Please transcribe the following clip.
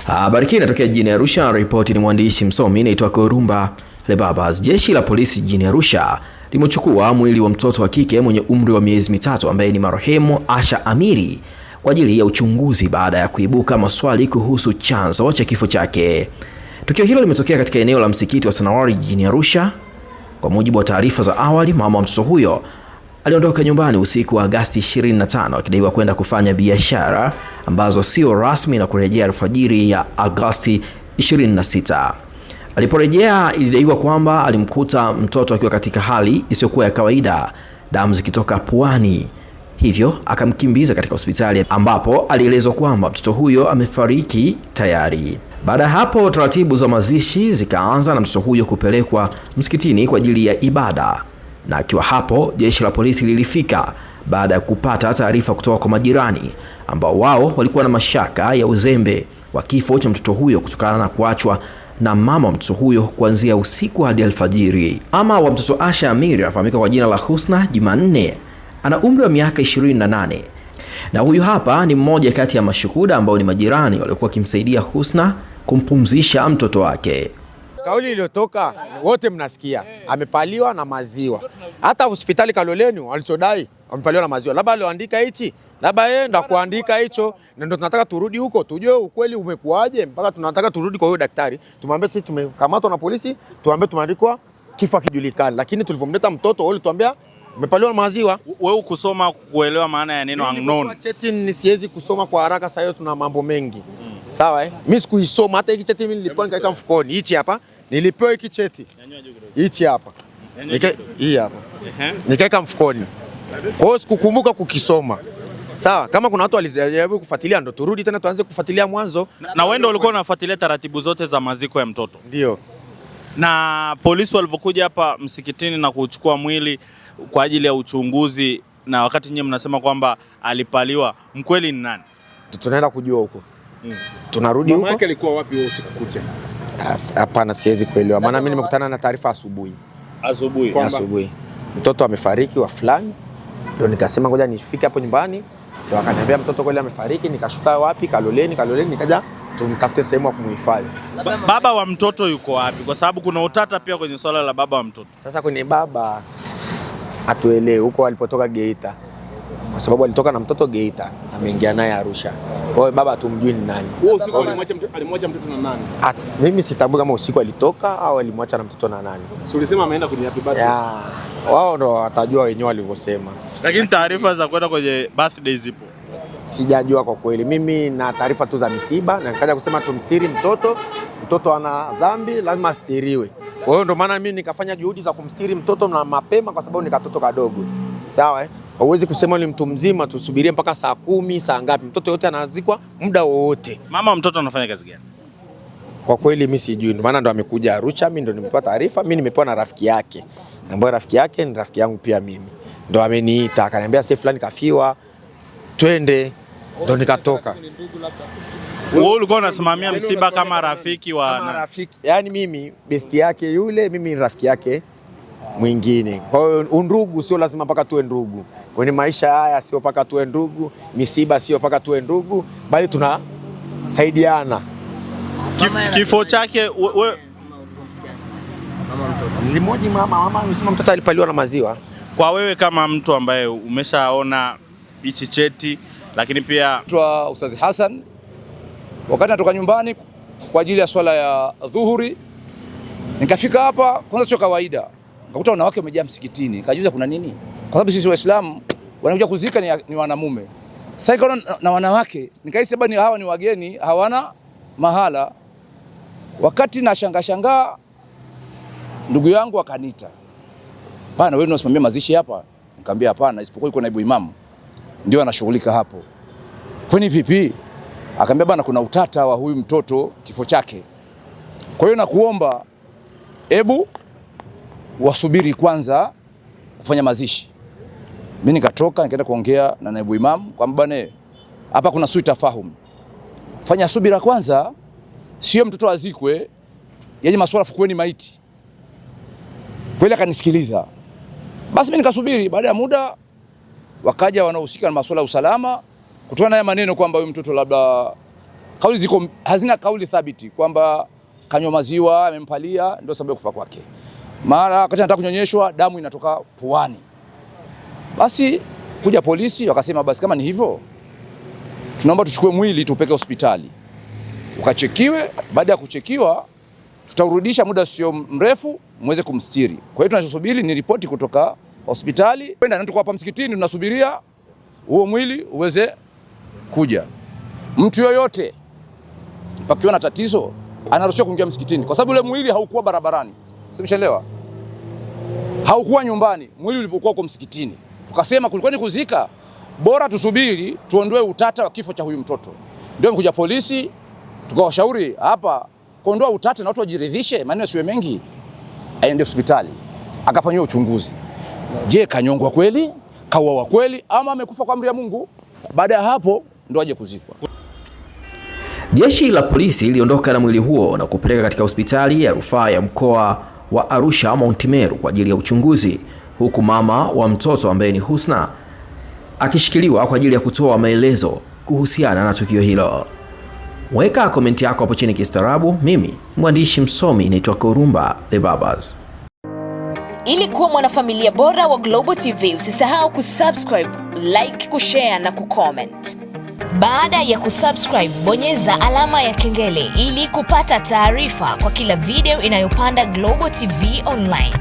Habari hii inatokea jijini Arusha. Ripoti ni mwandishi msomi naitwa Korumba Lebabas. Jeshi la polisi jijini Arusha limechukua mwili wa mtoto wa kike mwenye umri wa miezi mitatu ambaye ni marehemu Asha Amiri kwa ajili ya uchunguzi baada ya kuibuka maswali kuhusu chanzo cha kifo chake. Tukio hilo limetokea katika eneo la msikiti wa Sanawari jijini Arusha. Kwa mujibu wa taarifa za awali, mama wa mtoto huyo aliondoka nyumbani usiku wa Agosti 25 akidaiwa kwenda kufanya biashara ambazo sio rasmi na kurejea alfajiri ya Agosti 26. Aliporejea, ilidaiwa kwamba alimkuta mtoto akiwa katika hali isiyokuwa ya kawaida, damu zikitoka puani. Hivyo akamkimbiza katika hospitali ambapo alielezwa kwamba mtoto huyo amefariki tayari. Baada ya hapo, taratibu za mazishi zikaanza na mtoto huyo kupelekwa msikitini kwa ajili ya ibada. Na akiwa hapo, jeshi la polisi lilifika baada ya kupata taarifa kutoka kwa majirani ambao wao walikuwa na mashaka ya uzembe wa kifo cha mtoto huyo kutokana na kuachwa na mama wa mtoto huyo kuanzia usiku hadi alfajiri. Mama wa mtoto Asha Amiri anafahamika kwa jina la Husna Jumanne, ana umri wa miaka 28. Na huyu hapa ni mmoja kati ya mashuhuda ambao ni majirani waliokuwa wakimsaidia Husna kumpumzisha mtoto wake. Kauli iliyotoka wote mnasikia, amepaliwa na maziwa. Hata hospitali Kaloleni walichodai amepaliwa na maziwa. Labda alioandika hichi, labda yeye ndo kuandika hicho. Na ndio tunataka turudi huko, tujue ukweli umekuaje, mpaka tunataka turudi kwa huyo daktari. Tumwambie sisi tumekamatwa na polisi, tuambie tumeandikwa kifo kijulikani. Lakini tulipomleta mtoto wale tuambia amepaliwa na maziwa. Wewe kusoma kuelewa maana ya neno unknown. Cheti ni siwezi kusoma kwa haraka, sasa hiyo tuna mambo mengi. Sawa Mimi sikuisoma, hata hiki cheti mimi nilipewa nikaweka mfukoni. Hichi hapa nilipewa hiki cheti. Hichi hapa. Hii hapa. Nikaweka mfukoni. Kwa hiyo sikukumbuka kukisoma. Sawa, kama kuna watu walijaribu kufuatilia ndo turudi tena tuanze kufuatilia mwanzo. Na wewe ndio ulikuwa unafuatilia taratibu zote za maziko ya mtoto? Ndio. Na polisi walivyokuja hapa msikitini na kuchukua mwili kwa ajili ya uchunguzi, na wakati nyinyi mnasema kwamba alipaliwa, mkweli ni nani? Tunaenda kujua huko. Tunarudi huko. Mama yake alikuwa wapi wewe usiku kucha? Hapana, siwezi kuelewa. Maana mimi nimekutana na taarifa asubuhi. Asubuhi. Mtoto amefariki wa fulani. Ndio nikasema ngoja nifike hapo nyumbani. Ndio akaniambia mtoto kweli amefariki, nikashuka wapi? Kaloleni nikaja tumtafute sehemu ya kumhifadhi. Baba wa mtoto yuko wapi? Kwa sababu kuna utata pia kwenye swala la baba wa mtoto. Sasa kwenye baba atuelewe huko alipotoka Geita. Kwa sababu alitoka na mtoto Geita, ameingia naye Arusha. Kwa hiyo baba hatumjui ni nani. Wewe usiku alimwacha mtoto na nani? Mimi sitambui kama usiku alitoka au alimwacha na mtoto na nani. Si ulisema ameenda kwenye happy birthday? Wao ndo watajua wenyewe walivyosema. Lakini taarifa za kwenda kwenye birthday zipo? Sijajua kwa kweli. Mimi na taarifa tu za misiba na nikaja kusema tumstiri mtoto. Mtoto ana dhambi, lazima astiriwe. Kwa hiyo ndo maana mimi nikafanya juhudi za kumstiri mtoto na mapema kwa sababu ni katoto kadogo. Sawa Hauwezi kusema ni mtu mzima tusubirie mpaka saa 10, saa ngapi. Mtoto yote anazikwa muda wowote. Mama wa mtoto anafanya kazi gani? Kwa kweli mimi sijui. Ndio maana ndo amekuja Arusha, mimi ndo nimepewa taarifa. Mimi nimepewa na rafiki yake. Ambaye rafiki yake ni rafiki yangu pia mimi. Ndo ameniita, akaniambia sasa fulani kafiwa. Twende. Ndo nikatoka. Wewe ulikuwa unasimamia msiba kama rafiki wa rafiki. Yaani mimi besti yake yule, mimi ni rafiki yake mwingine. Kwa hiyo undugu sio lazima mpaka tuwe ndugu. Kwenye maisha haya sio mpaka tuwe ndugu, misiba sio mpaka tuwe ndugu, bali tunasaidiana. Kifo chake wewe nilimhoji mama amesema mtoto alipaliwa na maziwa. Kwa wewe kama mtu ambaye umeshaona hichi cheti, lakini pia kwa Ustaz Hassan, wakati natoka nyumbani kwa ajili ya swala ya dhuhuri, nikafika hapa, kwanza sio kawaida. Nikakuta wanawake wamejaa msikitini. Nikajiuliza kuna nini? Kwa sababu sisi Waislamu wanakuja kuzika ni wanamume. Sasa nikaona na wanawake, nikahisi bado hawa ni wageni, hawana mahala. Wakati na shangaa ndugu yangu akaniita. Bana, wewe unasimamia mazishi hapa? Nikamwambia hapana, isipokuwa yuko naibu imamu ndio anashughulika hapo. Kwani vipi? Akamwambia bana, kuna utata wa huyu mtoto kifo chake. Kwa hiyo nakuomba wasubiri kwanza kufanya mazishi. Mimi nikatoka nikaenda kuongea na naibu imam kwamba bwana, hapa kuna sui tafahum. Fanya subira kwanza, sio mtoto azikwe, yaani masuala fukueni maiti. Kweli akanisikiliza. Basi mimi nikasubiri, baada ya muda wakaja wanaohusika na masuala ya usalama kutoa naye maneno kwamba huyu mtoto labda kauli ziko hazina kauli thabiti kwamba kanywa maziwa amempalia ndio sababu ya kufa kwake. Mara wakati anataka kunyonyeshwa damu inatoka puani. Basi kuja polisi wakasema basi kama ni hivyo tunaomba tuchukue mwili tupeke hospitali. Ukachekiwe, baada ya kuchekiwa tutaurudisha muda sio mrefu muweze kumstiri. Kwa hiyo tunachosubiri ni ripoti kutoka hospitali. Kwenda na tuko hapa msikitini tunasubiria huo mwili uweze kuja. Mtu yoyote pakiwa na tatizo anaruhusiwa kuingia msikitini kwa sababu ule mwili haukuwa barabarani. Simshaelewa? Haukuwa nyumbani, mwili ulipokuwa kwa msikitini. Tukasema kulikuwa ni kuzika, bora tusubiri tuondoe utata wa kifo cha huyu mtoto. Ndio mkuja polisi tukawashauri hapa kuondoa utata na watu wajiridhishe, maneno yasiwe mengi. Aende hospitali akafanywa uchunguzi. Je, kanyongwa kweli? Kauawa kweli ama amekufa kwa amri ya Mungu? Baada ya hapo ndo aje kuzikwa. Jeshi la polisi liliondoka na mwili huo na kupeleka katika hospitali ya rufaa ya mkoa wa Arusha Mount Meru kwa ajili ya uchunguzi, huku mama wa mtoto ambaye ni Husna akishikiliwa kwa ajili ya kutoa maelezo kuhusiana na tukio hilo. Weka komenti yako hapo chini kistaarabu. Mimi mwandishi msomi naitwa Korumba The Babas. Ili kuwa mwanafamilia bora wa Global TV, usisahau kusubscribe, like, kushare na kucomment. Baada ya kusubscribe, bonyeza alama ya kengele ili kupata taarifa kwa kila video inayopanda Global TV Online.